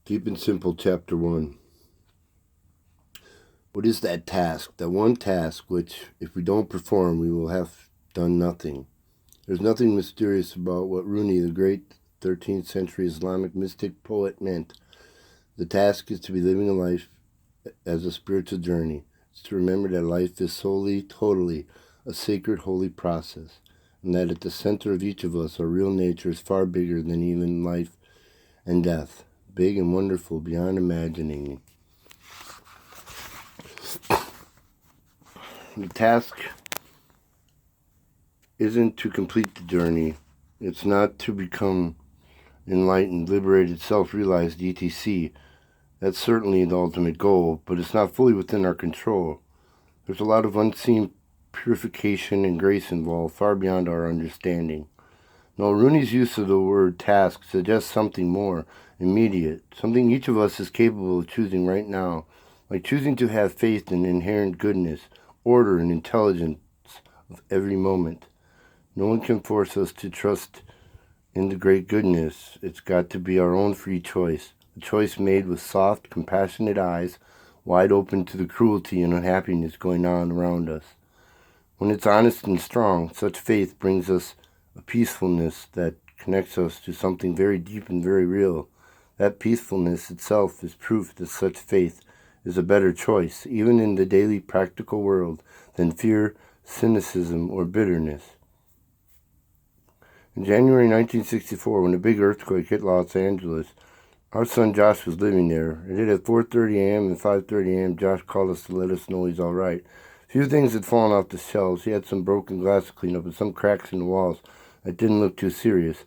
Deep and Simple, Chapter 1. What is that task? That one task which, if we don't perform, we will have done nothing. There's nothing mysterious about what Rumi, the great 13th century Islamic mystic poet, meant. The task is to be living a life as a spiritual journey. It's to remember that life is solely, totally, a sacred, holy process, and that at the center of each of us, our real nature is far bigger than even life and death, big and wonderful beyond imagining. The task isn't to complete the journey. It's not to become enlightened, liberated, self-realized, etc. That's certainly the ultimate goal, but it's not fully within our control. There's a lot of unseen purification and grace involved, far beyond our understanding. No, Rooney's use of the word task suggests something more immediate, something each of us is capable of choosing right now, like choosing to have faith in inherent goodness, order, and intelligence of every moment. No one can force us to trust in the great goodness. It's got to be our own free choice, a choice made with soft, compassionate eyes, wide open to the cruelty and unhappiness going on around us. When it's honest and strong, such faith brings us a peacefulness that connects us to something very deep and very real. That peacefulness itself is proof that such faith is a better choice, even in the daily practical world, than fear, cynicism, or bitterness. In January 1964, when a big earthquake hit Los Angeles, our son Josh was living there. It hit at 4:30 a.m. and 5:30 a.m. Josh called us to let us know he's all right. A few things had fallen off the shelves. He had some broken glass to clean up and some cracks in the walls that didn't look too serious.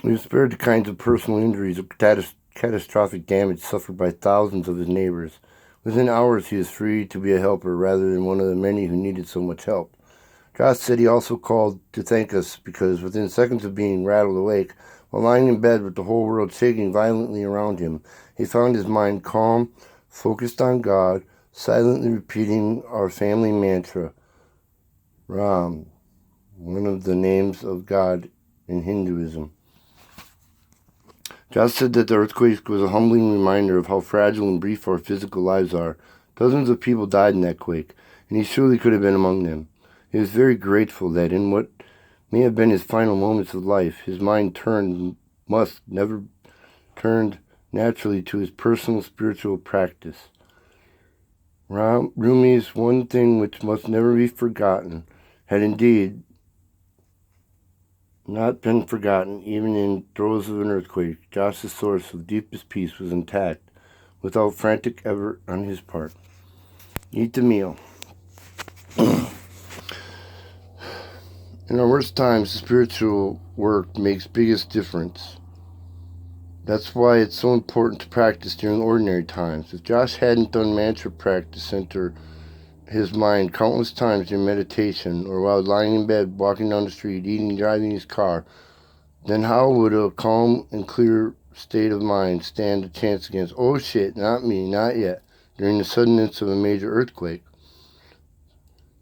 He was spared the kinds of personal injuries or catastrophic damage suffered by thousands of his neighbors. Within hours, he was free to be a helper rather than one of the many who needed so much help. Josh said he also called to thank us because within seconds of being rattled awake, while lying in bed with the whole world shaking violently around him, he found his mind calm, focused on God, silently repeating our family mantra, Ram, one of the names of God in Hinduism. Josh said that the earthquake was a humbling reminder of how fragile and brief our physical lives are. Dozens of people died in that quake, and he surely could have been among them. He was very grateful that in what may have been his final moments of life, his mind never turned naturally to his personal spiritual practice. Rumi's one thing which must never be forgotten had indeed not been forgotten even in throes of an earthquake. Josh's source of deepest peace was intact, without frantic effort on his part. Eat the meal. In our worst times, the spiritual work makes biggest difference. That's why it's so important to practice during ordinary times. If Josh hadn't done mantra practice center his mind countless times in meditation or while lying in bed, walking down the street, eating, driving his car, then how would a calm and clear state of mind stand a chance against, oh shit, not me, not yet, during the suddenness of a major earthquake?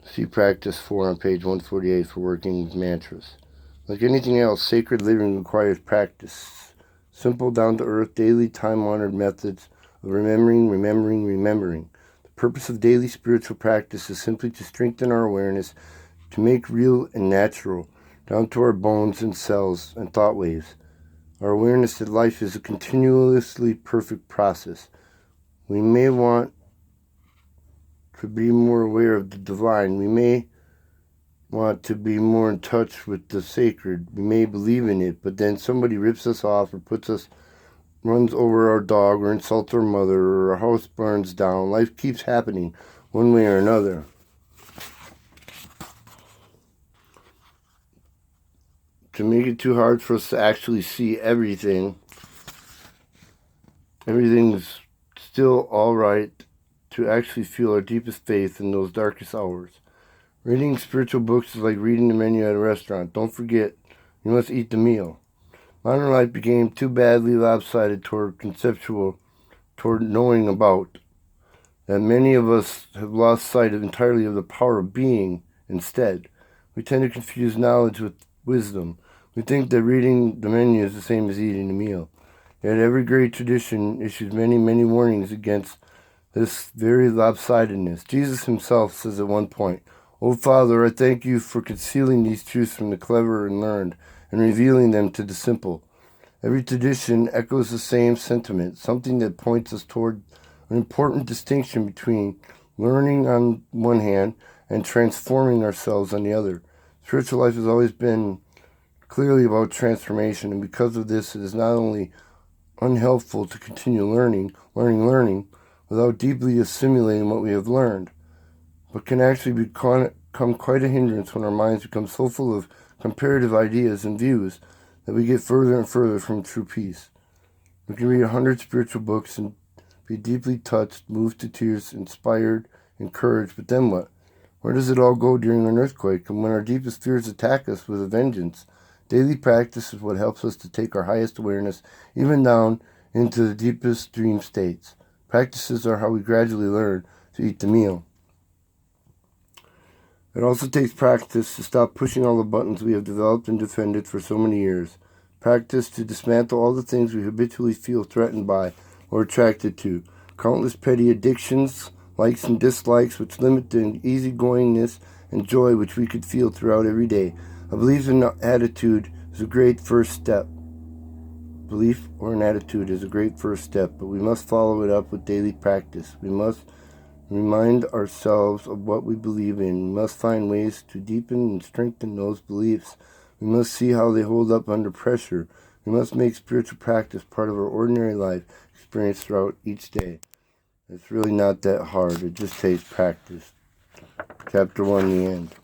See Practice 4 on page 148 for working with mantras. Like anything else, sacred living requires practice. Simple, down-to-earth, daily, time-honored methods of remembering. The purpose of daily spiritual practice is simply to strengthen our awareness, to make real and natural, down to our bones and cells and thought waves, our awareness that life is a continuously perfect process. We may want to be more aware of the divine. We may want to be more in touch with the sacred. We may believe in it, but then somebody rips us off or runs over our dog or insults our mother or our house burns down. Life keeps happening one way or another. To make it too hard for us to actually see everything's still all right, to actually feel our deepest faith in those darkest hours. Reading spiritual books is like reading the menu at a restaurant. Don't forget, you must eat the meal. Modern life became too badly lopsided toward knowing about, that many of us have lost sight entirely of the power of being instead. We tend to confuse knowledge with wisdom. We think that reading the menu is the same as eating the meal. Yet every great tradition issues many, many warnings against this very lopsidedness. Jesus himself says at one point, "O Father, I thank you for concealing these truths from the clever and learned and revealing them to the simple." Every tradition echoes the same sentiment, something that points us toward an important distinction between learning on one hand and transforming ourselves on the other. Spiritual life has always been clearly about transformation, and because of this, it is not only unhelpful to continue learning, without deeply assimilating what we have learned, but can actually become quite a hindrance when our minds become so full of comparative ideas and views that we get further and further from true peace. We can read 100 spiritual books and be deeply touched, moved to tears, inspired, encouraged, but then what? Where does it all go during an earthquake and when our deepest fears attack us with a vengeance? Daily practice is what helps us to take our highest awareness even down into the deepest dream states. Practices are how we gradually learn to eat the meal. It also takes practice to stop pushing all the buttons we have developed and defended for so many years. Practice to dismantle all the things we habitually feel threatened by or attracted to. Countless petty addictions, likes and dislikes, which limit the easygoingness and joy which we could feel throughout every day. A belief in an attitude is a great first step. Belief or an attitude is a great first step, but we must follow it up with daily practice. We must remind ourselves of what we believe in. We must find ways to deepen and strengthen those beliefs. We must see how they hold up under pressure. We must make spiritual practice part of our ordinary life experience throughout each day. It's really not that hard. It just takes practice. Chapter 1, the end.